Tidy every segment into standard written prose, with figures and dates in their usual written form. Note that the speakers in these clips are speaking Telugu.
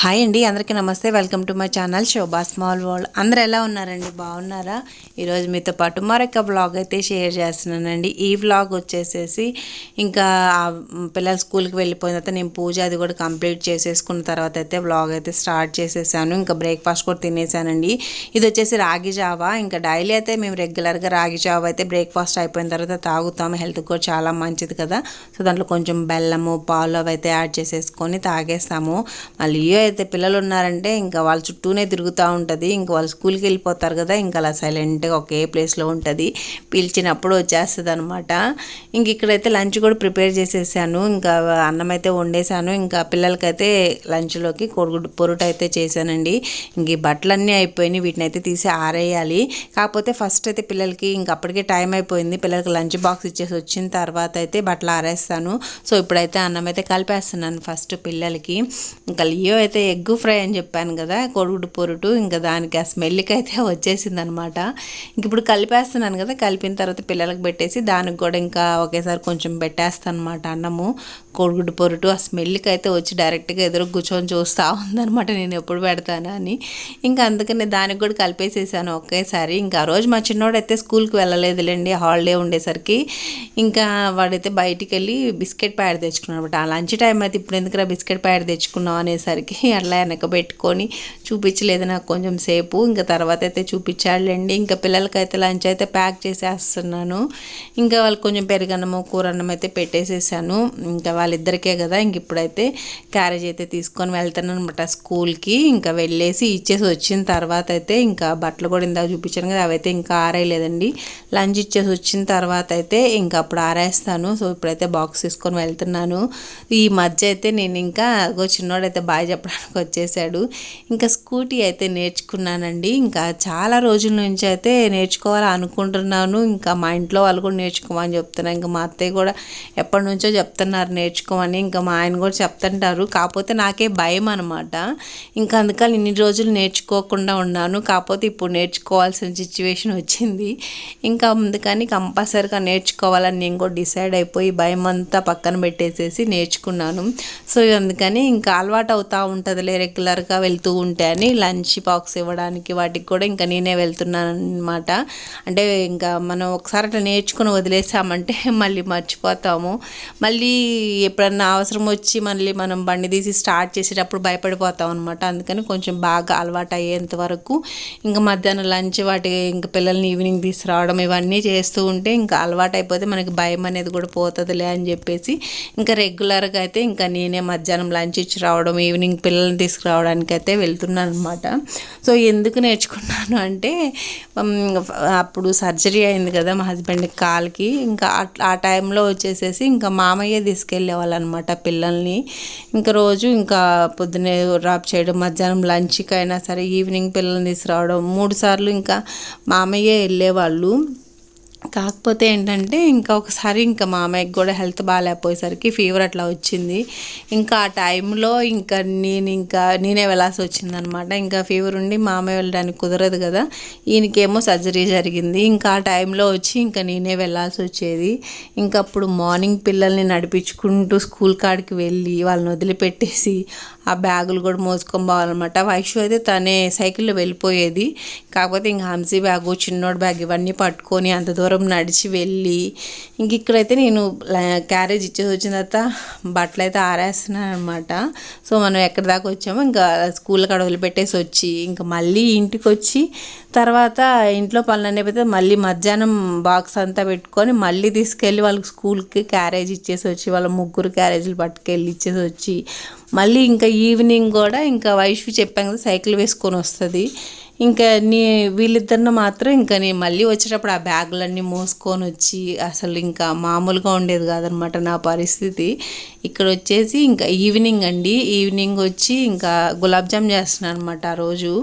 హాయ్ అండి, అందరికీ నమస్తే. Welcome to my channel Shobha small world. అందరూ ఎలా ఉన్నారండి? బాగున్నారా? ఈరోజు మీతో పాటు మరొక వ్లాగ్ అయితే షేర్ చేస్తున్నానండి. ఈ వ్లాగ్ వచ్చేసేసి ఇంకా పిల్లలు స్కూల్కి వెళ్ళిపోయిన తర్వాత నేను పూజ అది కూడా కంప్లీట్ చేసేసుకున్న తర్వాత అయితే వ్లాగ్ అయితే స్టార్ట్ చేసేసాను. ఇంకా బ్రేక్ఫాస్ట్ కూడా తినేసానండి. ఇది వచ్చేసి రాగి జావా. ఇంకా డైలీ అయితే మేము రెగ్యులర్గా రాగి జావా అయితే బ్రేక్ఫాస్ట్ అయిపోయిన తర్వాత తాగుతాము. హెల్త్కి కూడా చాలా మంచిది కదా. సో దాంట్లో కొంచెం బెల్లము పాలు అవి అయితే యాడ్ చేసేసుకొని తాగేస్తాము. మళ్ళీ అయితే పిల్లలు ఉన్నారంటే ఇంకా వాళ్ళ చుట్టూనే తిరుగుతూ ఉంటుంది. ఇంకా వాళ్ళు స్కూల్కి వెళ్ళిపోతారు కదా, ఇంకా అలా సైలెంట్గా ఒకే ప్లేస్లో ఉంటుంది. పిలిచినప్పుడు వచ్చేస్తుంది అనమాట. ఇంక ఇక్కడైతే లంచ్ కూడా ప్రిపేర్ చేసేసాను. ఇంకా అన్నం అయితే వండేసాను. ఇంకా పిల్లలకైతే లంచ్లోకి కోడిగుడ్డు పొరుటు అయితే చేశానండి. ఇంక ఈ బట్టలన్నీ అయిపోయినాయి, వీటిని అయితే తీసి ఆరేయాలి. కాకపోతే ఫస్ట్ అయితే పిల్లలకి ఇంక అప్పటికే టైం అయిపోయింది. పిల్లలకి లంచ్ బాక్స్ ఇచ్చేసి వచ్చిన తర్వాత అయితే బట్టలు ఆరేస్తాను. సో ఇప్పుడైతే అన్నం అయితే కలిపేస్తున్నాను ఫస్ట్ పిల్లలకి. ఇంకా లియో అయితే ఎగ్ ఫ్రై అని చెప్పాను కదా, కోడిగుడ్డు పొరుటు, ఇంకా దానికి ఆ స్మెల్కి అయితే వచ్చేసింది అనమాట. ఇంక ఇప్పుడు కలిపేస్తున్నాను కదా, కలిపిన తర్వాత పిల్లలకి పెట్టేసి దానికి కూడా ఇంకా ఒకేసారి కొంచెం పెట్టేస్తాను అనమాట అన్నము. కోడిగుడ్డు పొరుటు ఆ స్మెల్కి అయితే వచ్చి డైరెక్ట్గా ఎదురు కూర్చొని చూస్తూ ఉందనమాట నేను ఎప్పుడు పెడతాను అని. ఇంకా అందుకని దానికి కూడా కలిపేసేసాను ఒకేసారి. ఇంకా ఆ రోజు మా చిన్నోడైతే స్కూల్కి వెళ్ళలేదులేండి, హాలిడే ఉండేసరికి. ఇంకా వాడైతే బయటికి వెళ్ళి బిస్కెట్ ప్యాడ్ తెచ్చుకున్నాడు అనమాట. ఆ లంచ్ టైం అయితే ఇప్పుడు ఎందుకురా బిస్కెట్ ప్యాడ్ తెచ్చుకున్నాం అనేసరికి అట్లా వెనక పెట్టుకొని చూపించలేదు నాకు కొంచెం సేపు. ఇంకా తర్వాత అయితే చూపించాడులేండి. ఇంకా పిల్లలకైతే లంచ్ అయితే ప్యాక్ చేసేస్తున్నాను. ఇంకా వాళ్ళకి కొంచెం పెరుగన్నము కూరన్నం అయితే పెట్టేసేసాను. ఇంకా వాళ్ళిద్దరికే కదా. ఇంక ఇప్పుడైతే క్యారేజ్ అయితే తీసుకొని వెళ్తాను అనమాట స్కూల్కి. ఇంకా వెళ్ళేసి ఇచ్చేసి వచ్చిన తర్వాత అయితే ఇంకా బట్టలు కూడా ఇందాక చూపించాను కదా, అవైతే ఇంకా ఆరేయలేదండి. లంచ్ ఇచ్చేసి వచ్చిన తర్వాత అయితే ఇంకా అప్పుడు ఆరేస్తాను. సో ఇప్పుడైతే బాక్స్ తీసుకొని వెళ్తున్నాను. ఈ మధ్య అయితే నేను ఇంకా చిన్నోడైతే బాయ్ చెప్పడానికి వచ్చేసాడు. ఇంకా స్కూటీ అయితే నేర్చుకున్నానండి. ఇంకా చాలా రోజుల నుంచి అయితే నేర్చుకోవాలి అనుకుంటున్నాను. ఇంకా మా ఇంట్లో వాళ్ళు కూడా నేర్చుకోమని చెప్తున్నారు. ఇంకా మా అత్తయ్య కూడా ఎప్పటి నుంచో చెప్తున్నారు నేర్చుకోమని. ఇంకా మా ఆయన కూడా చెప్తుంటారు. కాకపోతే నాకే భయం అనమాట. ఇంకా అందుకని ఇన్ని రోజులు నేర్చుకోకుండా ఉన్నాను. కాకపోతే ఇప్పుడు నేర్చుకోవాల్సిన సిచ్యువేషన్ వచ్చింది. ఇంకా అందుకని కంపల్సరీగా నేర్చుకోవాలని నేను కూడా డిసైడ్ అయిపోయి భయం అంతా పక్కన పెట్టేసేసి నేర్చుకున్నాను. సో అందుకని ఇంకా అలవాటు అవుతూ ఉంటుందిలే రెగ్యులర్గా వెళ్తూ ఉంటే అని లంచ్ బాక్స్ ఇవ్వడానికి వాటికి కూడా ఇంకా నేనే వెళ్తున్నాను అనమాట. అంటే ఇంకా మనం ఒకసారి అట్లా నేర్చుకుని వదిలేసామంటే మళ్ళీ మర్చిపోతాము. మళ్ళీ ఎప్పుడన్నా అవసరం వచ్చి మళ్ళీ మనం బండి తీసి స్టార్ట్ చేసేటప్పుడు భయపడిపోతాం అనమాట. అందుకని కొంచెం బాగా అలవాటు అయ్యేంత వరకు ఇంకా మధ్యాహ్నం లంచ్ వాటి ఇంకా పిల్లల్ని ఈవినింగ్ తీసుకురావడం ఇవన్నీ చేస్తూ ఉంటే ఇంకా అలవాటు అయిపోతే మనకి భయం అనేది కూడా పోతుందిలే అని చెప్పేసి ఇంకా రెగ్యులర్గా అయితే ఇంకా నేనే మధ్యాహ్నం లంచ్ ఇచ్చి రావడం ఈవినింగ్ పిల్లల్ని తీసుకురావడానికి అయితే వెళ్తున్నాను అనమాట. సో ఎందుకు నేర్చుకున్నాను అంటే అప్పుడు సర్జరీ అయింది కదా మా హస్బెండ్కి కాల్కి. ఇంకా ఆ టైంలో వచ్చేసేసి ఇంకా మామయ్య తీసుకెళ్ళేవాళ్ళు అనమాట పిల్లల్ని. ఇంకా రోజు ఇంకా పొద్దున్నే డ్రాప్ చేయడం, మధ్యాహ్నం లంచ్కి అయినా సరే ఈవినింగ్ పిల్లల్ని తీసుకురావడం 3 సార్లు ఇంకా మామయ్యే వెళ్ళేవాళ్ళు. కాకపోతే ఏంటంటే ఇంకా ఒకసారి ఇంకా మామయ్యకి కూడా హెల్త్ బాగాలేకపోయేసరికి ఫీవర్ అట్లా వచ్చింది. ఇంకా ఆ టైంలో ఇంకా నేనే వెళ్ళాల్సి వచ్చిందనమాట. ఇంకా ఫీవర్ ఉండి మామయ్య వెళ్ళడానికి కుదరదు కదా, ఈయనకేమో సర్జరీ జరిగింది. ఇంకా ఆ టైంలో వచ్చి ఇంకా నేనే వెళ్ళాల్సి వచ్చేది. ఇంకా అప్పుడు మార్నింగ్ పిల్లల్ని నడిపించుకుంటూ స్కూల్ కాడికి వెళ్ళి వాళ్ళని వదిలిపెట్టేసి ఆ బ్యాగులు కూడా మోసుకొని పోవాలన్నమాట. వైషు అయితే తనే సైకిల్లో వెళ్ళిపోయేది. కాకపోతే ఇంకా హంసీ బ్యాగు చిన్నోడు బ్యాగ్ ఇవన్నీ పట్టుకొని అంత దూరం నడిచి వెళ్ళి ఇంక ఇక్కడైతే నేను క్యారేజ్ ఇచ్చేసి వచ్చిన తర్వాత బట్టలు అయితే ఆరేస్తున్నాను అనమాట. సో మనం ఎక్కడి దాకా వచ్చామో ఇంకా స్కూల్ కాడ వదిలిపెట్టేసి వచ్చి ఇంకా మళ్ళీ ఇంటికి వచ్చి తర్వాత ఇంట్లో పనులు అయిపోతే మళ్ళీ మధ్యాహ్నం బాక్స్ అంతా పెట్టుకొని మళ్ళీ తీసుకెళ్ళి వాళ్ళకి స్కూల్కి క్యారేజ్ ఇచ్చేసి వచ్చి వాళ్ళ 3 క్యారేజీలు పట్టుకెళ్ళి ఇచ్చేసి వచ్చి మళ్ళీ ఇంకా ఈవినింగ్ కూడా ఇంకా వైషు చెప్పాం కదా సైకిల్ వేసుకొని వస్తుంది. ఇంకా వీళ్ళిద్దరిని మాత్రం ఇంకా నేను మళ్ళీ వచ్చేటప్పుడు ఆ బ్యాగులన్నీ మోసుకొని వచ్చి అసలు ఇంకా మామూలుగా ఉండేది కాదనమాట నా పరిస్థితి. ఇక్కడ వచ్చేసి ఇంకా ఈవినింగ్ వచ్చి ఇంకా గులాబ్ జామ్ చేస్తున్నాను అనమాట ఆ రోజు.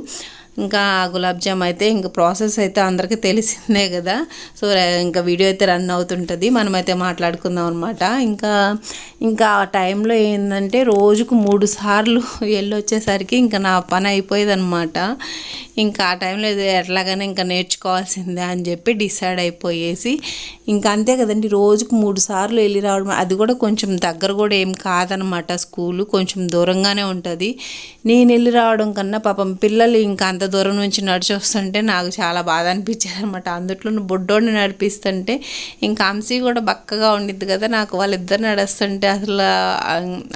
ఇంకా గులాబ్ జామ్ అయితే ఇంకా ప్రాసెస్ అయితే అందరికీ తెలిసిందే కదా. సో ఇంకా వీడియో అయితే రన్ అవుతుంటుంది, మనమైతే మాట్లాడుకుందాం అనమాట. ఇంకా ఆ టైంలో ఏంటంటే రోజుకు 3 సార్లు వెళ్ళొచ్చేసరికి ఇంకా నా పని అయిపోయేది అనమాట. ఇంకా ఆ టైంలో ఎట్లాగైనా ఇంకా నేర్చుకోవాల్సిందే అని చెప్పి డిసైడ్ అయిపోయేసి ఇంకా అంతే కదండి, రోజుకు 3 సార్లు వెళ్ళి రావడం. అది కూడా కొంచెం దగ్గర కూడా ఏం కాదనమాట, స్కూలు కొంచెం దూరంగానే ఉంటుంది. నేను వెళ్ళి రావడం కన్నా పాపం పిల్లలు ఇంకా అంత దూరం నుంచి నడిచి వస్తుంటే నాకు చాలా బాధ అనిపించేది అనమాట. అందుట్లో బొడ్డోడిని నడిపిస్తుంటే ఇంకా అంశీ కూడా బక్కగా ఉండిద్ది కదా, నాకు వాళ్ళిద్దరు నడుస్తుంటే అసలు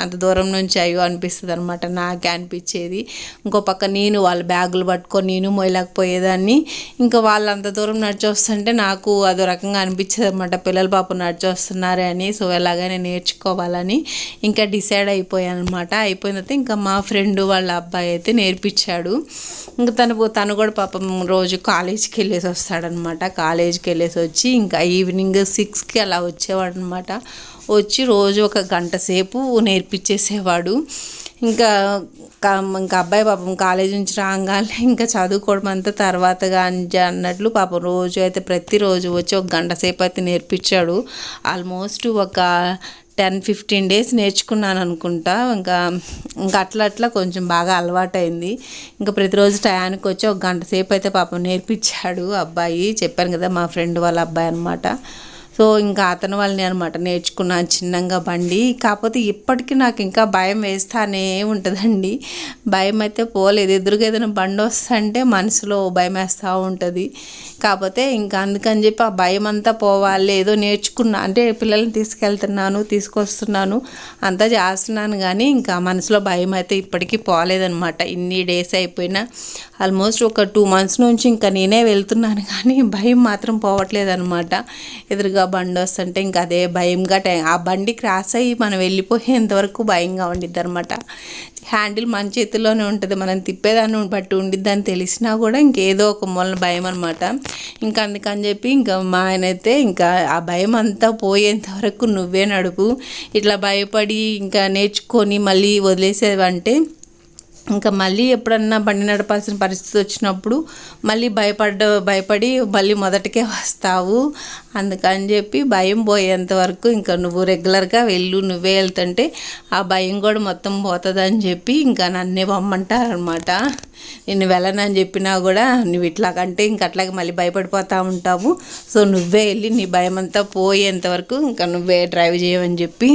అంత దూరం నుంచి అయ్యో అనిపిస్తుంది అనమాట, నాకే అనిపించేది. ఇంకో పక్క నేను వాళ్ళ బ్యాగులు పట్టుకొని నేను మోయలేకపోయేదాన్ని. ఇంకా వాళ్ళు అంత దూరం నడిచి వస్తుంటే నాకు అదో రకంగా అనిపించేది అనమాట, పిల్లలు పాపం నడిచి వస్తున్నారే అని. సో ఎలాగైనా నేర్చుకోవాలని ఇంకా డిసైడ్ అయిపోయాను అనమాట. అయిపోయిన తర్వాత ఇంకా మా ఫ్రెండ్ వాళ్ళ అబ్బాయి అయితే నేర్పించాడు. ఇంకా తను కూడా పాపం రోజు కాలేజీకి వెళ్ళేసి వస్తాడనమాట. కాలేజీకి వెళ్ళేసి వచ్చి ఇంకా ఈవినింగ్ 6కి అలా వచ్చేవాడు అనమాట. వచ్చి రోజు 1 గంట సేపు నేర్పించేసేవాడు. ఇంకా అబ్బాయి పాపం కాలేజీ నుంచి రాగానే ఇంకా చదువుకోవడం అంతా తర్వాతగా అన్నట్లు పాపం రోజు అయితే ప్రతిరోజు వచ్చి 1 గంట సేపు అయితే నేర్పించాడు. ఆల్మోస్ట్ ఒక 10-15 డేస్ నేర్చుకున్నాను అనుకుంటా. ఇంకా అట్లా కొంచెం బాగా అలవాటైంది. ఇంకా ప్రతిరోజు టయానికి వచ్చి 1 గంట సేపు అయితే పాపం నేర్పించాడు అబ్బాయి. చెప్పాను కదా మా ఫ్రెండ్ వాళ్ళ అబ్బాయి అనమాట. సో ఇంకా అతను వాళ్ళని అనమాట నేర్చుకున్నాను చిన్నగా బండి. కాకపోతే ఇప్పటికీ నాకు ఇంకా భయం వేస్తానే ఉంటుందండి, భయం అయితే పోలేదు. ఎదురుగా ఏదైనా బండి వస్తుంటే మనసులో భయం వేస్తూ ఉంటుంది. కాకపోతే ఇంకా అందుకని చెప్పి ఆ భయం అంతా పోవాలి, ఏదో నేర్చుకున్నా అంటే పిల్లల్ని తీసుకెళ్తున్నాను తీసుకొస్తున్నాను అంతా చేస్తున్నాను, కానీ ఇంకా మనసులో భయం అయితే ఇప్పటికీ పోలేదనమాట. ఇన్ని డేస్ అయిపోయినా ఆల్మోస్ట్ ఒక 2 months నుంచి ఇంకా నేనే వెళ్తున్నాను, కానీ భయం మాత్రం పోవట్లేదు అనమాట. ఎదురుగా బండి వస్తుంటే ఇంకా అదే భయంగా ఆ బండి క్రాస్ అయ్యి మనం వెళ్ళిపోయేంతవరకు భయంగా ఉండిద్ది అనమాట. హ్యాండిల్ మన చేతిలోనే ఉంటుంది, మనం తిప్పేదాన్ని బట్టి ఉండిద్దని తెలిసినా కూడా ఇంకేదో ఒక మూలన భయం అనమాట. ఇంకా అందుకని చెప్పి ఇంకా మా ఆయన అయితే ఇంకా ఆ భయం అంతా పోయేంత వరకు నువ్వే నడుపు, ఇట్లా భయపడి ఇంకా నేర్చుకొని మళ్ళీ వదిలేసేవంటే ఇంకా మళ్ళీ ఎప్పుడన్నా బండి నడపాల్సిన పరిస్థితి వచ్చినప్పుడు మళ్ళీ భయపడి మళ్ళీ మొదటికే వస్తావు. అందుకని చెప్పి భయం పోయేంత వరకు ఇంకా నువ్వు రెగ్యులర్గా నువ్వే వెళ్తుంటే ఆ భయం కూడా మొత్తం పోతుందని చెప్పి ఇంకా నన్నే పొమ్మంటారనమాట. నేను వెళ్ళనని చెప్పినా కూడా నువ్వు ఇట్లాగంటే ఇంక అట్లాగే మళ్ళీ భయపడిపోతూ ఉంటావు, సో నువ్వే వెళ్ళి నీ భయం అంతా పోయేంత వరకు ఇంకా నువ్వే డ్రైవ్ చేయమని చెప్పి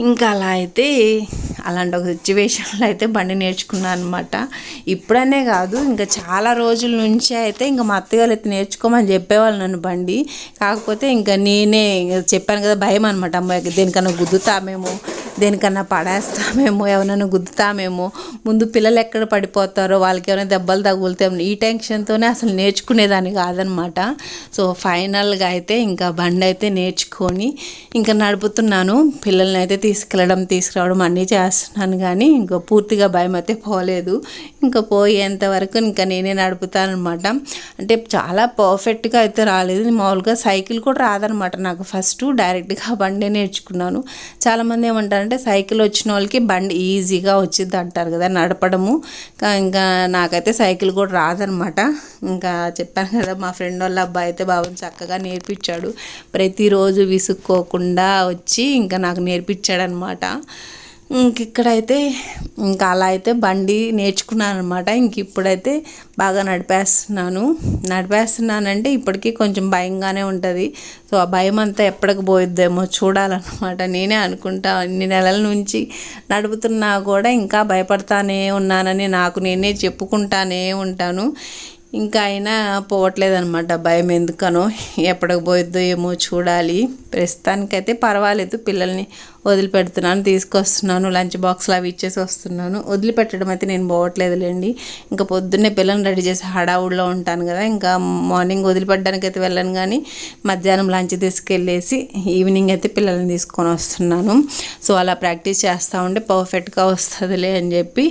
ఇంకా అలా అయితే అలాంటి ఒక సిచ్యువేషన్లో అయితే బండి నేర్చుకున్నాను అనమాట. ఇప్పుడనే కాదు ఇంకా చాలా రోజుల నుంచి అయితే ఇంకా మా అత్తగారు అయితే నేర్చుకోమని చెప్పేవాళ్ళు నన్ను బండి. కాకపోతే ఇంకా నేనే చెప్పాను కదా భయం అనమాట, అమ్మాయికి దేనికన్నా గుద్దుతామేమో, దేనికన్నా పడేస్తామేమో, ఎవరైనా గుద్దుతామేమో, ముందు పిల్లలు ఎక్కడ పడిపోతారో వాళ్ళకి ఏమైనా దెబ్బలు తగులుతామో ఈ టెన్షన్తోనే అసలు నేర్చుకునేదాన్ని కాదనమాట. సో ఫైనల్గా అయితే ఇంకా బండి అయితే నేర్చుకొని ఇంకా నడుపుతున్నాను. పిల్లల్ని అయితే తీసుకురావడం అన్నీ చేస్తున్నాను, కానీ ఇంకా పూర్తిగా భయం అయితే పోలేదు. ఇంకా పోయేంత వరకు ఇంకా నేనే నడుపుతానమాట. అంటే చాలా పర్ఫెక్ట్గా అయితే రాలేదు, మామూలుగా సైకిల్ కూడా రాదనమాట నాకు. ఫస్ట్ డైరెక్ట్గా బండి నేర్చుకున్నాను. చాలామంది ఏమంటారంటే సైకిల్ వచ్చిన వాళ్ళకి బండి ఈజీగా వచ్చింది అంటారు కదా నడపడము. ఇంకా నాకైతే సైకిల్ కూడా రాదనమాట. ఇంకా చెప్పాను కదా మా ఫ్రెండ్ వాళ్ళ అబ్బాయి అయితే బాబుని చక్కగా నేర్పించాడు. ప్రతిరోజు విసుక్కోకుండా వచ్చి ఇంకా నాకు నేర్పించాడనమాట. ఇక్కడైతే ఇంకా అలా అయితే బండి నేర్చుకున్నాను అనమాట. ఇప్పుడైతే బాగా నడిపేస్తున్నానంటే ఇప్పటికీ కొంచెం భయంగానే ఉంటుంది. సో ఆ భయం అంతా ఎప్పటికి పోయిద్దేమో చూడాలన్నమాట. నేనే అనుకుంటా ఇన్ని నెలల నుంచి నడుపుతున్నా కూడా ఇంకా భయపడతానే ఉన్నానని నాకు నేనే చెప్పుకుంటానే ఉంటాను. ఇంకా అయినా పోవట్లేదనమాట భయం, ఎందుకనో ఎప్పటికి పోయిద్దో ఏమో చూడాలి. ప్రస్తుతానికైతే పర్వాలేదు, పిల్లల్ని వదిలిపెడుతున్నాను, తీసుకొస్తున్నాను, లంచ్ బాక్స్లో అవి ఇచ్చేసి వస్తున్నాను. వదిలిపెట్టడం అయితే నేను పోవట్లేదులేండి. ఇంకా పొద్దున్నే పిల్లల్ని రెడీ చేసి హడావుడిలో ఉంటాను కదా, ఇంకా మార్నింగ్ వదిలిపెట్టడానికి అయితే వెళ్ళను, కానీ మధ్యాహ్నం లంచ్ తీసుకెళ్ళేసి ఈవినింగ్ అయితే పిల్లల్ని తీసుకొని వస్తున్నాను. సో అలా ప్రాక్టీస్ చేస్తూ ఉంటే పర్ఫెక్ట్గా వస్తుందిలే అని చెప్పి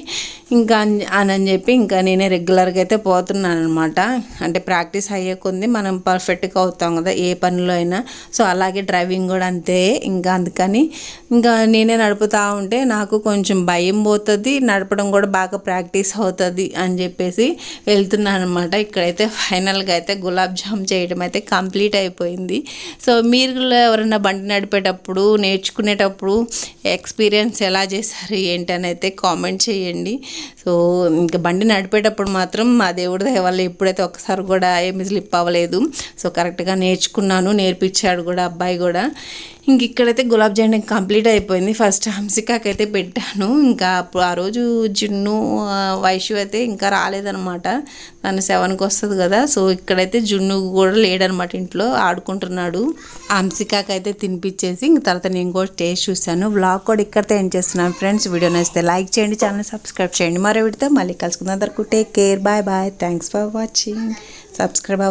ఇంకా నేనే రెగ్యులర్గా అయితే పోతున్నాను అనమాట. అంటే ప్రాక్టీస్ అయ్యే కొద్ది మనం పర్ఫెక్ట్గా అవుతాం కదా ఏ పనిలో అయినా. సో అలాగే డ్రైవింగ్ కూడా అంతే. ఇంకా అందుకని ఇంకా నేనే నడుపుతూ ఉంటే నాకు కొంచెం భయం పోతుంది, నడపడం కూడా బాగా ప్రాక్టీస్ అవుతుంది అని చెప్పేసి వెళ్తున్నాను అనమాట. ఇక్కడైతే ఫైనల్గా అయితే గులాబ్ జామ్ చేయడం అయితే కంప్లీట్ అయిపోయింది. సో మీరు ఎవరైనా బండి నడిపేటప్పుడు నేర్చుకునేటప్పుడు ఎక్స్పీరియన్స్ ఎలా చేశారు ఏంటని అయితే కామెంట్ చేయండి. సో ఇంకా బండి నడిపేటప్పుడు మాత్రం మా దేవుడి దయ వల్ల ఎప్పుడైతే ఒకసారి కూడా ఏమి స్లిప్ అవ్వలేదు. సో కరెక్ట్గా నేర్చుకున్నాను, నేర్పించాడు కూడా అబ్బాయి కూడా. ఇంక ఇక్కడైతే గులాబ్ జామ్ కంప్లీట్ అయిపోయింది. ఫస్ట్ హంసికాకి అయితే పెట్టాను. ఇంకా అప్పుడు ఆ రోజు జున్ను వైషు అయితే ఇంకా రాలేదనమాట, తను 7కి వస్తుంది కదా. సో ఇక్కడైతే జున్ను కూడా లేడనమాట, ఇంట్లో ఆడుకుంటున్నాడు. హంసికాకి అయితే తినిపించేసి ఇంక తర్వాత నేను కూడా టేస్ట్ చూశాను. వ్లాగ్ కూడా ఇక్కడితో ఎండ్ చేస్తున్నాను ఫ్రెండ్స్. వీడియో నచ్చితే లైక్ చేయండి, ఛానల్ సబ్స్క్రైబ్ చేయండి. మరో వీడితో మళ్ళీ కలుసుకుందాం. అందరికీ take care, bye bye, thanks for watching, subscribe